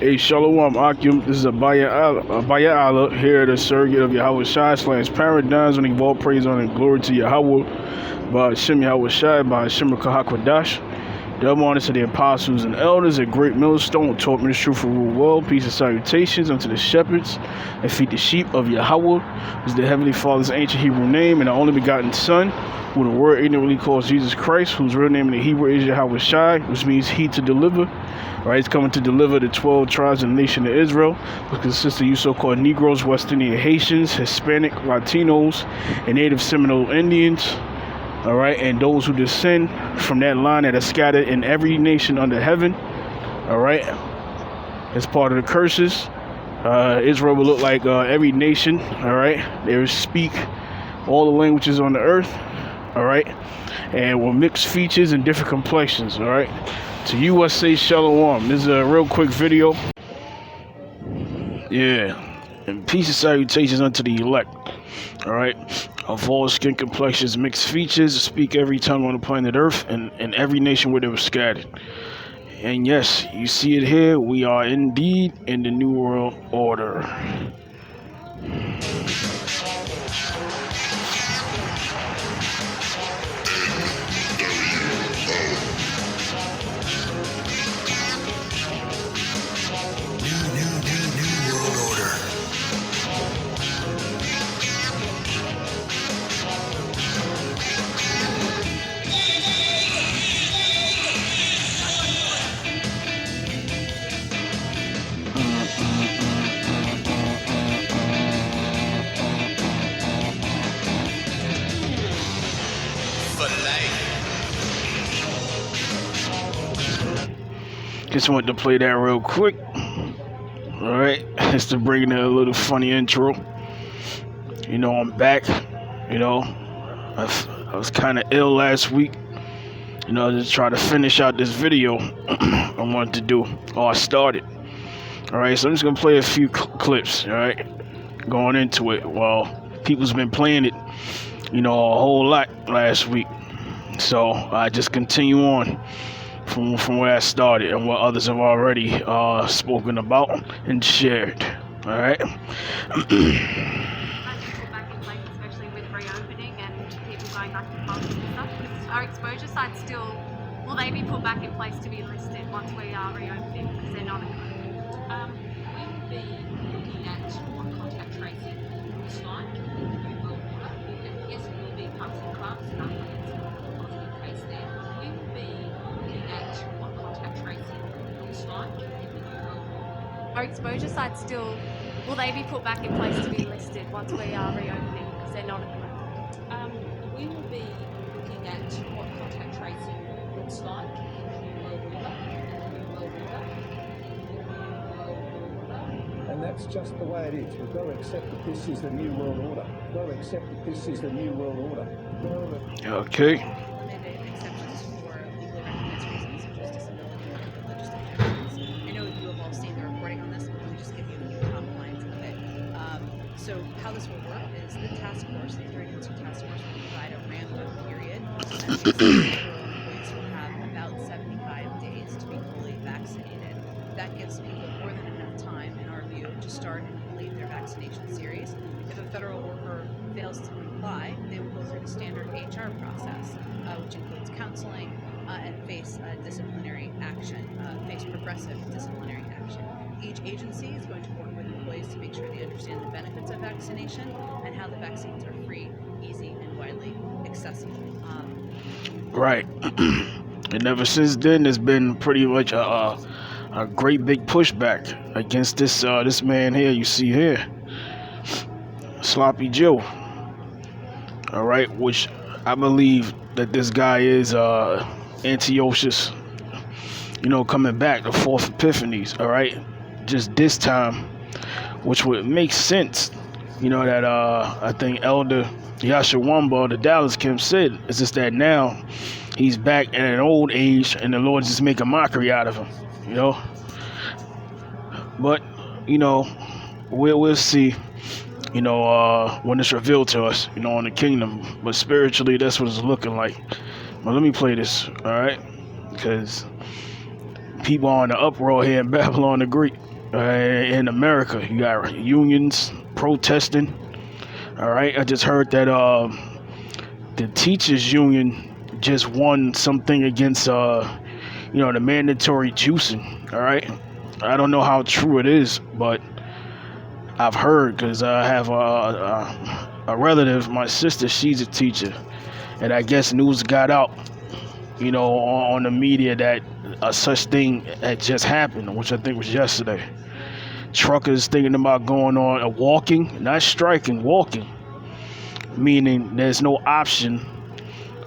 Hey, Shalom Akim. This is Abaya Allah here at the Surrogate of Yahawashi / Paradigms, when all praise, honor, and glory to Yahawah, BAHASHAM, Yahawashi, BAHASHAM, Kahakwadash. Double honor to the apostles and elders at Greatmillstone, who taught me the truth for the world. Peace and salutations unto the shepherds that feed the sheep of Yahawah, who is the Heavenly Father's ancient Hebrew name, and the only begotten Son, who the word ignorantly calls Jesus Christ, whose real name in the Hebrew is Yahawashi, which means he to deliver. Right, he's coming to deliver the 12 tribes of the nation of Israel, which consists of you so-called Negroes, West Indian Haitians, Hispanic, Latinos, and Native Seminole Indians. All right, and those who descend from that line that are scattered in every nation under heaven. All right, as part of the curses, Israel will look like every nation. All right, they will speak all the languages on the earth. All right, and will mix features and different complexions. All right. To you, I say shalom. This is a real quick video. Yeah. And peace and salutations unto the elect. Alright. Of all skin complexions, mixed features, speak every tongue on the planet Earth and in every nation where they were scattered. And yes, you see it here. We are indeed in the New World Order. Just wanted to play that real quick. Alright, just to bring in a little funny intro. You know, I'm back. You know, I was kind of ill last week. You know, just try to finish out this video I wanted to do, or I started. Alright, so I'm just going to play a few clips, alright, going into it. Well, people's been playing it, you know, a whole lot last week. So I just continue on from where I started and what others have already spoken about and shared. All right. Especially with reopening and people going back to pubs and stuff. Are exposure sites still? Will they be put back in place to be listed once we are reopening? Because they're not at the moment. We will be looking at what contact tracing looks like in the new world order. And yes, it will be pubs and clubs, and it's a positive case there. We will be looking at what contact tracing looks like in the new world order. Are exposure sites still? Will they be put back in place to be listed once we are reopening? Because they're not at the moment. We will be looking at what contact tracing looks like in the new world order. And that's just the way it is. We've got to accept that this is the new world order. We've got to accept that this is the new world order. Okay. Limited exceptions for legally recognized reasons, such as disability or religious objections. I know you have all seen the reporting on this, but let me just give you the top lines of it. So how this will work is the task force, the Emergency Task Force, will provide a ramp-up period, and these employees will have about 75 days to be fully vaccinated. That gives people more than enough time, in our view, to start and complete their vaccination series. If a federal worker fails to comply, they will go through the standard HR process, which includes counseling and face disciplinary action, face progressive disciplinary action. Each agency is going to work with employees to make sure they understand the benefits of vaccination and how the vaccines are free, easy, and widely accessible. Right. And ever since then, there's been pretty much a great big pushback against this man here you see here, Sloppy Joe. All right, which I believe that this guy is Antiochus, you know, coming back, the fourth Epiphanies. All right, just this time, which would make sense. You know that I think Elder Yahawah, the Dallas Kim, said it's just that now he's back at an old age and the Lord's just making a mockery out of him, you know. But you know, we'll see, you know, when it's revealed to us, you know, in the kingdom. But spiritually, that's what it's looking like. But let me play this, all right, because people on the uproar here in Babylon the Great. In America, you got unions protesting. All right, I just heard that the teachers union just won something against the mandatory juicing. All right, I don't know how true it is, but I've heard, because I have a relative, my sister, she's a teacher, and I guess news got out, on the media that such thing had just happened, which I think was yesterday. Truckers thinking about going on walking, not striking, walking, meaning there's no option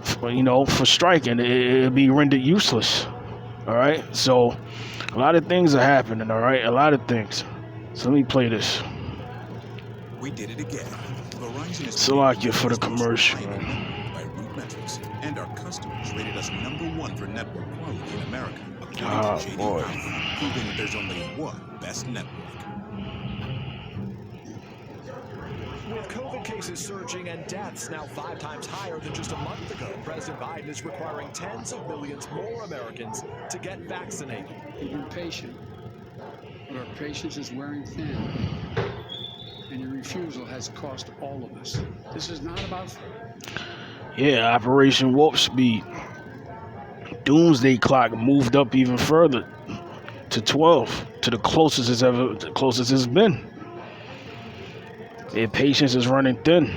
for striking. It'll be rendered useless. All right, so a lot of things are happening. All right, a lot of things. So let me play this. We did it again. Verizon is Salakia for the commercial. by root metrics, and our customers rated us #1 for network quality in America, according to JD boy. Alpha, proving that there's only one best network. With COVID cases surging and deaths now 5 times higher than just a month ago, President Biden is requiring tens of millions more Americans to get vaccinated. We've been patient, but our patience is wearing thin. And your refusal has cost all of us. This is not about... Yeah, Operation Warp Speed. Doomsday Clock moved up even further to 12, to the closest it's been. Their patience is running thin.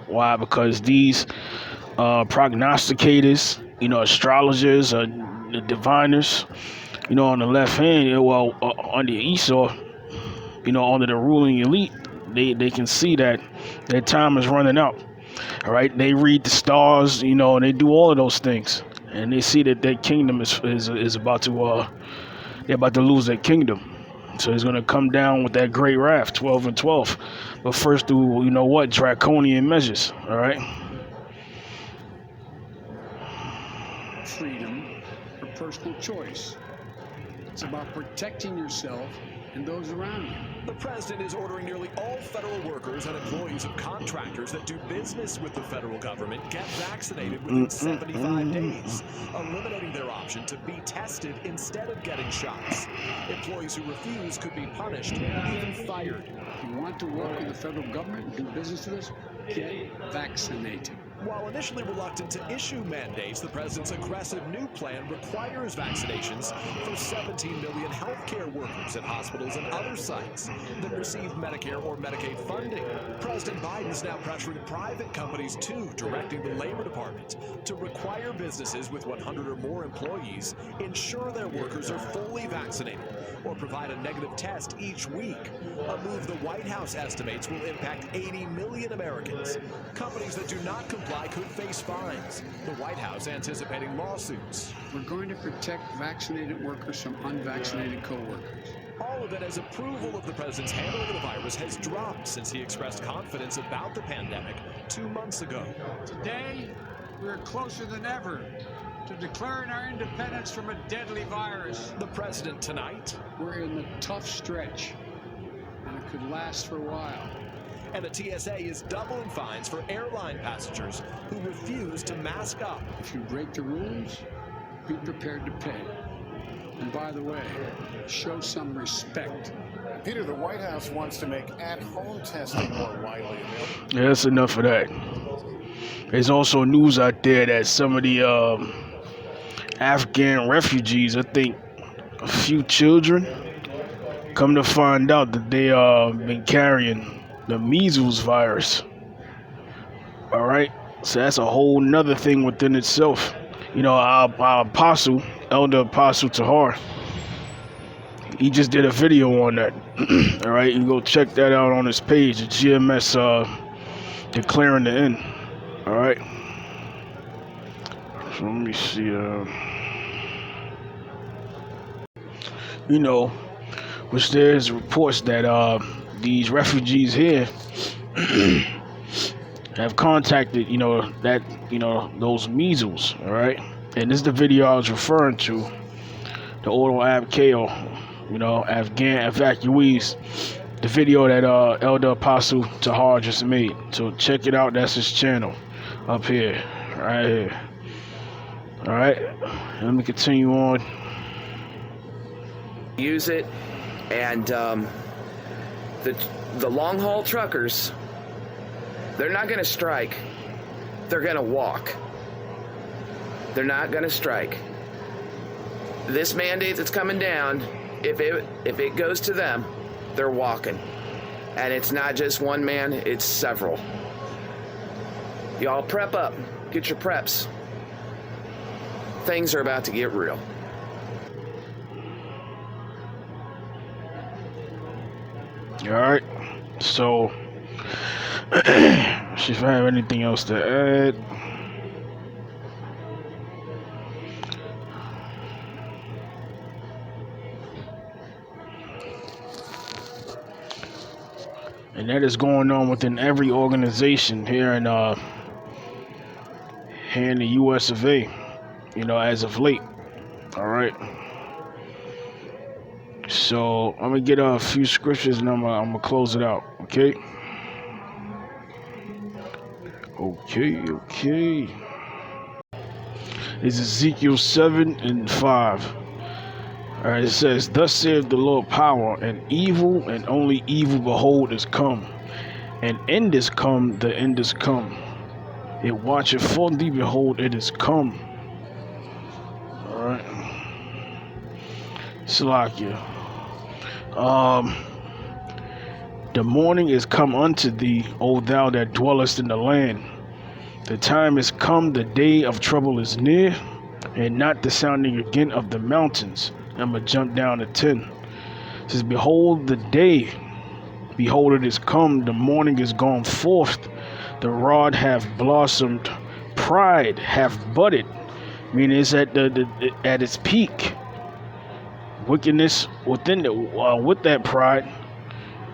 Why? Because these prognosticators, astrologers, the diviners, on the left hand, under Esau, under the ruling elite, they can see that their time is running out. All right, they read the stars, and they do all of those things, and they see that their kingdom is about to they're about to lose their kingdom. So he's going to come down with that great wrath, 12 and 12. But first through, draconian measures, all right? freedom or personal choice. It's about protecting yourself and those around you. The president is ordering nearly all federal workers and employees of contractors that do business with the federal government get vaccinated within 75 days, eliminating their option to be tested instead of getting shots. Employees who refuse could be punished, even fired. If you want to work with the federal government and do business with us, get vaccinated. While initially reluctant to issue mandates, the president's aggressive new plan requires vaccinations for 17 million healthcare workers at hospitals and other sites that receive Medicare or Medicaid funding. President Biden is now pressuring private companies too, directing the Labor Department to require businesses with 100 or more employees ensure their workers are fully vaccinated or provide a negative test each week. A move the White House estimates will impact 80 million Americans. Companies that do not comply could face fines. The White House anticipating lawsuits. We're going to protect vaccinated workers from unvaccinated co-workers. All of it as approval of the president's handling of the virus has dropped since he expressed confidence about the pandemic 2 months ago. Today, we're closer than ever to declaring our independence from a deadly virus. The president tonight. We're in the tough stretch, and it could last for a while. And the TSA is doubling fines for airline passengers who refuse to mask up. If you break the rules, be prepared to pay. And by the way, show some respect. Peter, the White House wants to make at-home testing more widely available. Yeah, that's enough of that. There's also news out there that some of the Afghan refugees, I think a few children, come to find out that they been carrying the measles virus. All right, so that's a whole nother thing within itself. Our apostle, Elder Apostle Tahar, he just did a video on that. All right, you go check that out on his page, the GMS declaring the end. All right, so let me see. Which there's reports that these refugees here have contacted, those measles, all right? And this is the video I was referring to, the Auto Abkale, Afghan evacuees, the video that Elder Apostle Tahar just made. So check it out, that's his channel, up here, right here. All right, let me continue on. use it, and the long haul truckers, they're not going to strike. They're going to walk. They're not going to strike. This mandate that's coming down, if it goes to them, they're walking. And it's not just one man, it's several. Y'all prep up. Get your preps. Things are about to get real. All right. So, if I have anything else to add. And that is going on within every organization here in the U.S. of A. You know, as of late. All right. So I'm gonna get a few scriptures and I'm gonna close it out. Okay. Okay. It's Ezekiel 7:5. All right, it says, "Thus saith the Lord power, and evil, and only evil, behold, is come. And end is come, the end is come. It watcheth for thee, behold, it is come." All right. Salakia. The morning is come unto thee, O thou that dwellest in the land. The time is come, the day of trouble is near, and not the sounding again of the mountains. I'm going to jump down to 10. It says, "Behold the day, behold it is come, the morning is gone forth, the rod hath blossomed, pride hath budded," meaning it's at at its peak. Wickedness within with that pride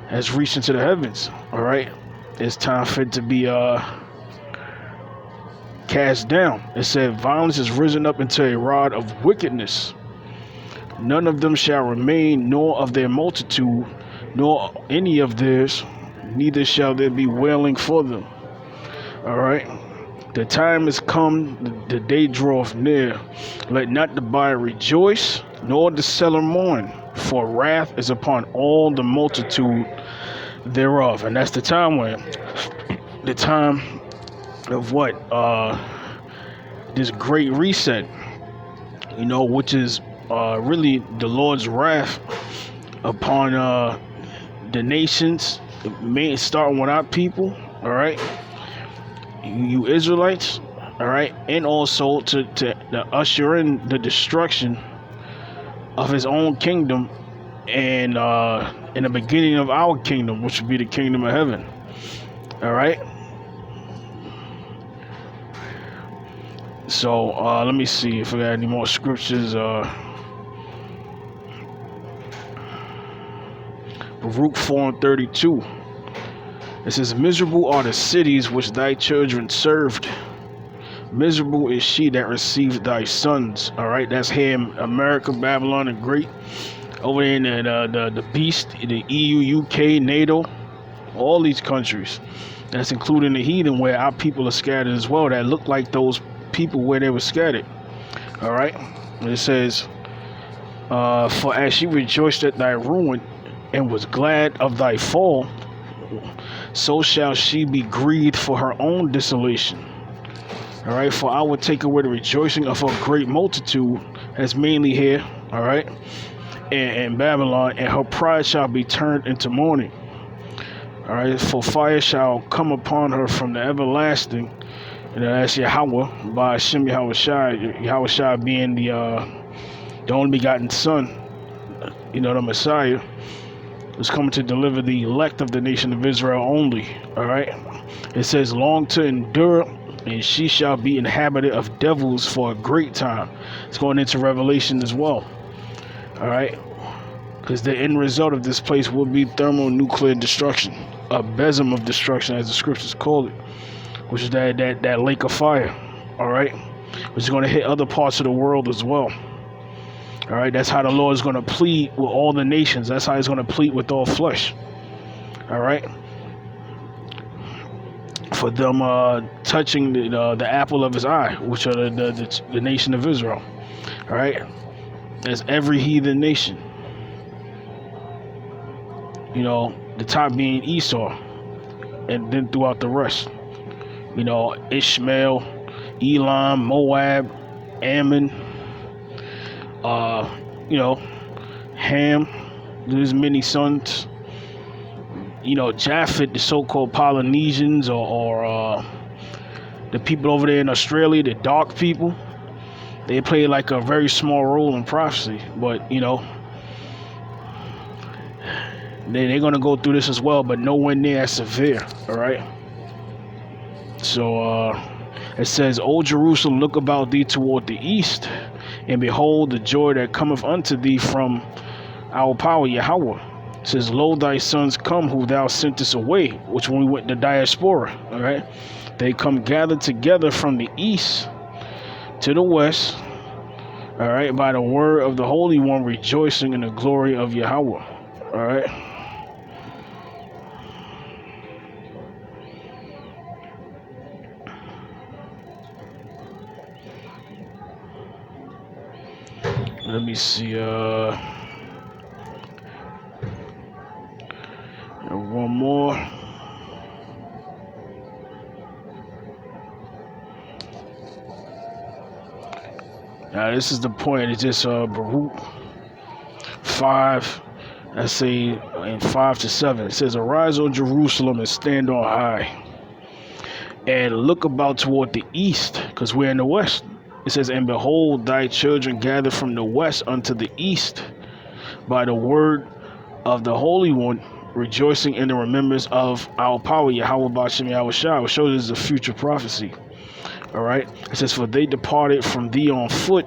has reached into the heavens. All right, it's time for it to be cast down. It said, "Violence is risen up into a rod of wickedness. None of them shall remain, nor of their multitude, nor any of theirs, neither shall there be wailing for them." All right. The time is come, the day draweth near. Let not the buyer rejoice, nor the seller mourn, for wrath is upon all the multitude thereof. And that's the time when, the time of what? This great reset, you know, which is really the Lord's wrath upon the nations, starting with our people, all right? You Israelites, all right, and also to usher in the destruction of his own kingdom and in the beginning of our kingdom, which would be the kingdom of heaven. All right. So let me see if I got any more scriptures. Baruch 4:32. It says, "Miserable are the cities which thy children served. Miserable is she that received thy sons." All right, that's here in America, Babylon, and Great. Over in the beast, the EU, UK, NATO, all these countries. That's including the heathen, where our people are scattered as well. That look like those people where they were scattered. All right, and it says, "For as she rejoiced at thy ruin, and was glad of thy fall, so shall she be grieved for her own desolation." All right, "For I will take away the rejoicing of her great multitude," as mainly here, all right, in Babylon, "and her pride shall be turned into mourning." All right, "For fire shall come upon her from the everlasting," and that's Yahawah, BAHASHAM, Yahawashi being the only begotten Son, you know, the Messiah, is coming to deliver the elect of the nation of Israel only. All right, it says, "Long to endure, and she shall be inhabited of devils for a great time." It's going into Revelation as well. All right, because the end result of this place will be thermonuclear destruction, a besom of destruction, as the scriptures call it, which is that lake of fire. All right, which is going to hit other parts of the world as well. All right, that's how the Lord is going to plead with all the nations. That's how he's going to plead with all flesh. All right, for them touching the apple of his eye, which are the nation of Israel. All right, that's every heathen nation. You know, the top being Esau, and then throughout the rest. You know, Ishmael, Elam, Moab, Ammon, you know, Ham, his many sons. You know, Japhet, the so-called Polynesians, or the people over there in Australia, the dark people. They play like a very small role in prophecy, but you know, they're gonna go through this as well, but nowhere near as severe. All right. So it says, "O Jerusalem, look about thee toward the east, and behold the joy that cometh unto thee from our power, Yahawah. It says, lo, thy sons come who thou sentest away," which when we went to diaspora, all right, they come gathered together from the east to the west, all right, by the word of the Holy One, rejoicing in the glory of Yahawah, all right. Let me see, one more. Now this is the point. It's just Baruch 5, I say in 5 to 7. It says, "Arise, O Jerusalem, and stand on high, and look about toward the east," because we're in the west. It says, "And behold, thy children gather from the west unto the east, by the word of the Holy One, rejoicing in the remembrance of our power, Yahawah BAHASHAM Yahawashi," which shows this is a future prophecy. All right. It says, "For they departed from thee on foot,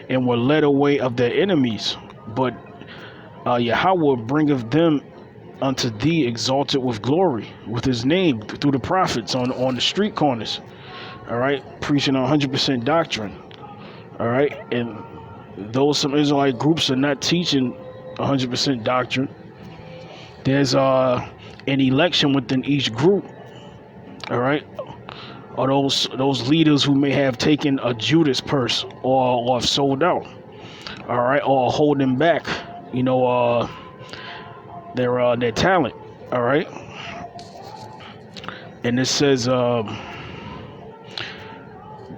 and were led away of their enemies. But Yahawah bringeth them unto thee, exalted with glory, with his name, through the prophets on the street corners." All right, preaching 100% doctrine. All right, and though some Israelite groups are not teaching 100% doctrine, there's an election within each group. All right, or those leaders who may have taken a Judas purse, or have sold out. All right, or holding back, you know, their talent. All right, and it says,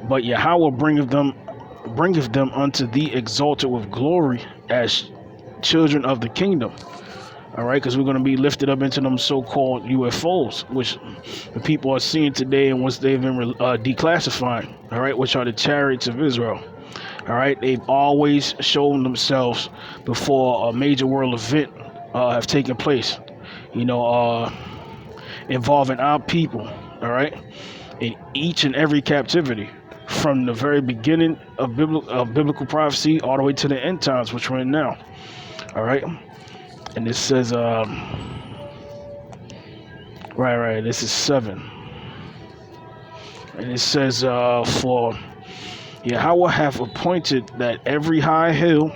"But Yahawah bringeth them unto thee, exalted with glory, as children of the kingdom." All right, because we're going to be lifted up into them so-called UFOs, which the people are seeing today, and once they've been declassifying. All right, which are the chariots of Israel. All right, they've always shown themselves before a major world event have taken place. You know, involving our people. All right, in each and every captivity, from the very beginning of biblical prophecy all the way to the end times, which we're in now. All right, and it says, right, this is 7, and it says, "For Yahawah hath appointed that every high hill,"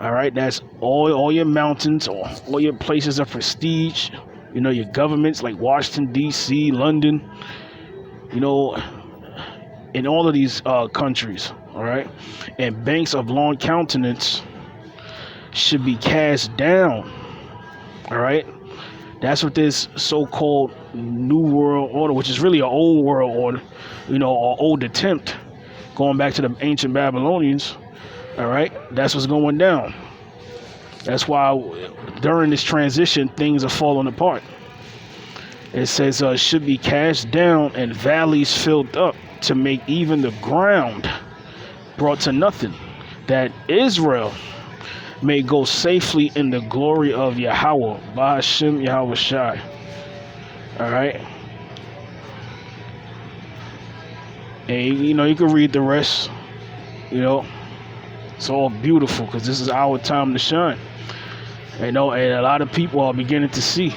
all right, that's all your mountains, all your places of prestige, you know, your governments like Washington, D.C., London, you know, in all of these countries, all right, and banks of long countenance should be cast down. All right, that's what this so-called new world order, which is really an old world order, you know, or old attempt, going back to the ancient Babylonians. All right, that's what's going down. That's why during this transition things are falling apart. It says, "Should be cast down, and valleys filled up, to make even the ground brought to nothing, that Israel may go safely in the glory of Yahawah BAHASHAM Yahawashi." All right, and you know, you can read the rest. You know, it's all beautiful, because this is our time to shine. You know, and a lot of people are beginning to see.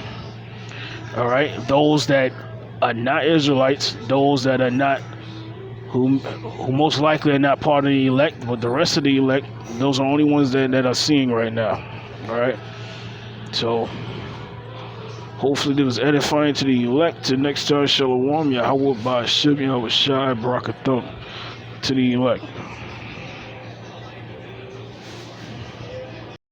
All right, those that are not Israelites, those that are not, who most likely are not part of the elect, but the rest of the elect, those are the only ones that are seeing right now. All right, so hopefully it was edifying to the elect. Till next time, Shalom, Yahawah BAHASHAM Yahawashi, Barakathon to the elect.